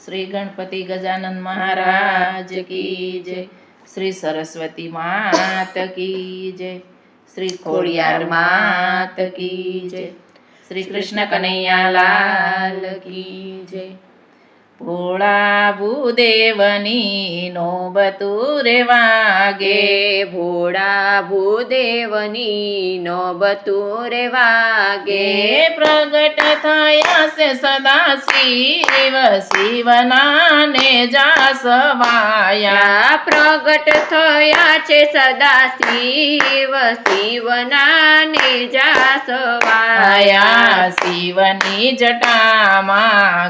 श्री गणपति गजानन महाराज की जय। श्री सरस्वती मात की जय। श्री खोड़ियार मात की जय। श्री कृष्ण कन्हैया लाल की जय। भोळा भूदेवनी नोबतु रे वागे, भोळा भूदेवनी नोबतु रे वागे। प्रगट थया से सदा शिव शिवनाने जासवाया, प्रगट थया छे सदा शिव शिवनाने जासवाया। शिवनी जटामा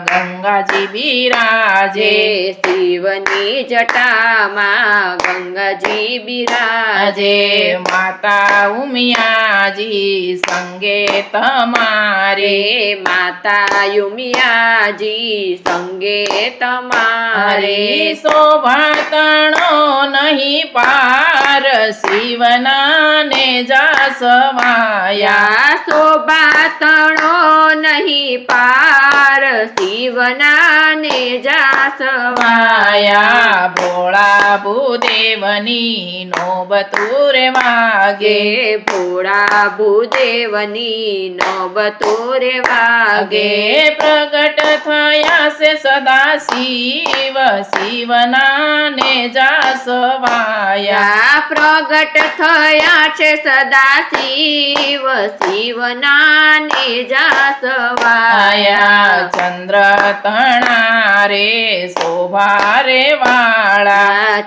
गंगाजी बिराजे, शिवनी जटामा गंगाजी बिराजे। माता उमियाजी संगे तमारे, माता उमियाजी संगे तमारे। शोभा तणो नहीं पार शिवनाने जासवाया, शोभा तणो नहीं पार शिवनाने जासवाया। भोळा भूदेवनी नोबतु रे वागे, भोळा भूदेवनी नोबतु रे वागे। प्रगट थया से सदा शिव शिवनाने जासवाया, प्रगट थया छे सदा शिव शिवनाने जासवाया। चंद्र तणारे शोभा रे वाळा,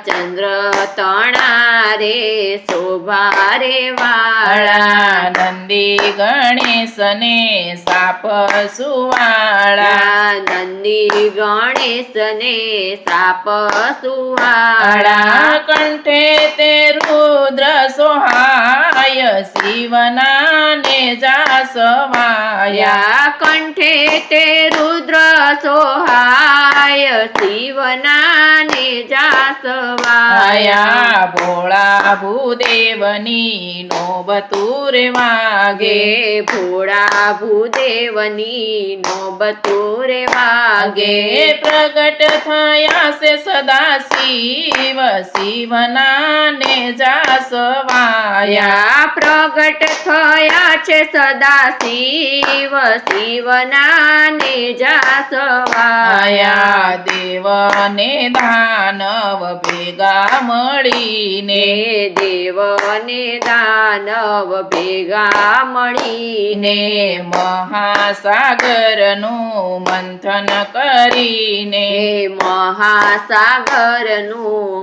चंद्र तणारे शोभा रे वाळा। नंदी गणेशने साप सुवाळा, नंदी गणेशने साप सुवाळा। कंठे ते रुद्र सोहाय शिवनाने जासवाया, कंठे ते रुद्र सोहाय शिवनाने जासवाया। भोळा भूदेवनी नोबतु रे वागे, भोळा भूदेवनी नोबतु रे वागे। प्रगट थया से सदा शिव शिवनाने जासवाया, प्रगट थया छे सदा शिव शिवनाने जासवाया। देवने दानव भेगा मळीने, देवने दानव भेगा मळीने। महासागरનું મંથન કરીને, महासागरનું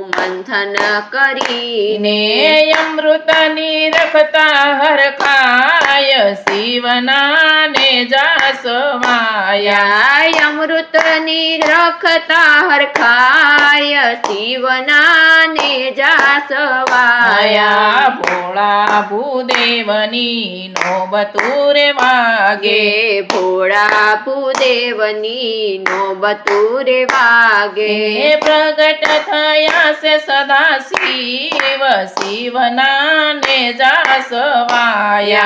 મંથન કરીને। અમૃતની રખતા હરખાય શિવનાને જાસવાયા, અમૃતની રખતા હરખાય શિવનાને જાસવાયા। ભોળા ભૂદેવની નોબતુ રે વાગે, ભોળા ભૂદેવની નોબતુ રે વાગે। પ્રગટ થયા છે સદા શિવ શિવનાને જાસવાયા,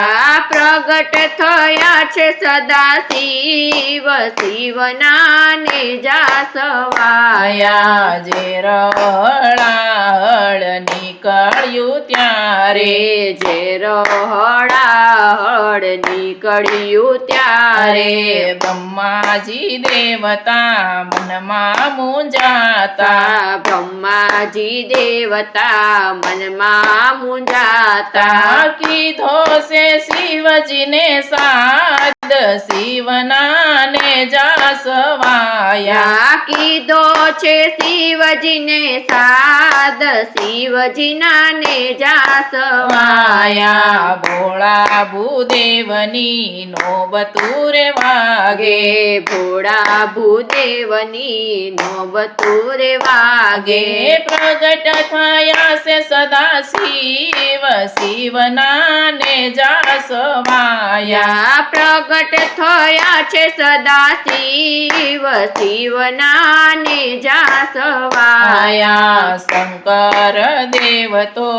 પ્રગટ થયા છે સદા શિવ શિવનાને જાસવાયા। જે રહળાહળ નીકળ્યું ત્યારે, જે રહળાહળ નીકળ્યું ત્યારે। બ્રહ્માજી દેવતા મનમાં મૂંઝાતા, બ્રહ્માજી દેવતા મનમાં મૂંઝાતા। કીધો છે શિવજીને સાદ શિવનાને જાસવાયા, કીધો છે શિવજીને સાદ શિવજીનાને જાસવાયા। ભોળા ભૂદેવની નોબતુ રે વાગે, ભોળા ભૂદેવની નોબતુ રે વાગે। પ્રગટ થયા છે સદા શિવ શિવનાને જાસવાયા, પ્રગટ પ્રગટ થયા છે સદા શિવ શિવના ને જાસવાયા આયા શંકર દેવ તો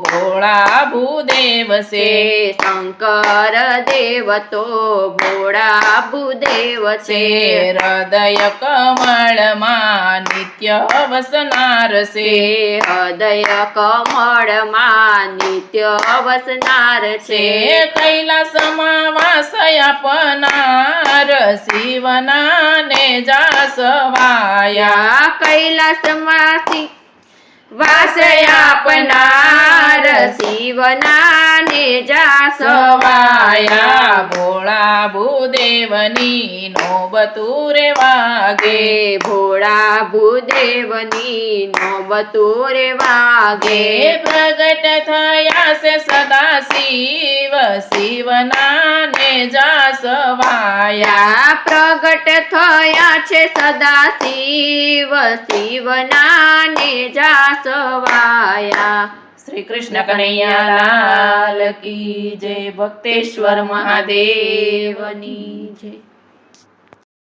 ભોળા ભૂદેવ છે શંકર દેવ તો ભોળા ભૂદેવ છે હૃદય કમળમાં નિત્ય વસનાર છે હૃદય કમળમાં નિત્ય વસનાર છે કૈલાસમાં વાસ આપનાર શિવના ને જાસવાયા કૈલાસમાં વાસ આપનાર શિવના ને જાસવાયા ભોળા ભૂદેવની નોબતું રે વાગે ભોળા ભૂદેવની નોબતું રે વાગે પ્રગટ થયા છે સદા શિવ શિવના ને જાસવાયા પ્રગટ થયા છે સદા શિવ શિવના ને જાસવાયા શ્રી કૃષ્ણ કનૈયા લાલ કી જય ભક્તેશ્વર મહાદેવની જય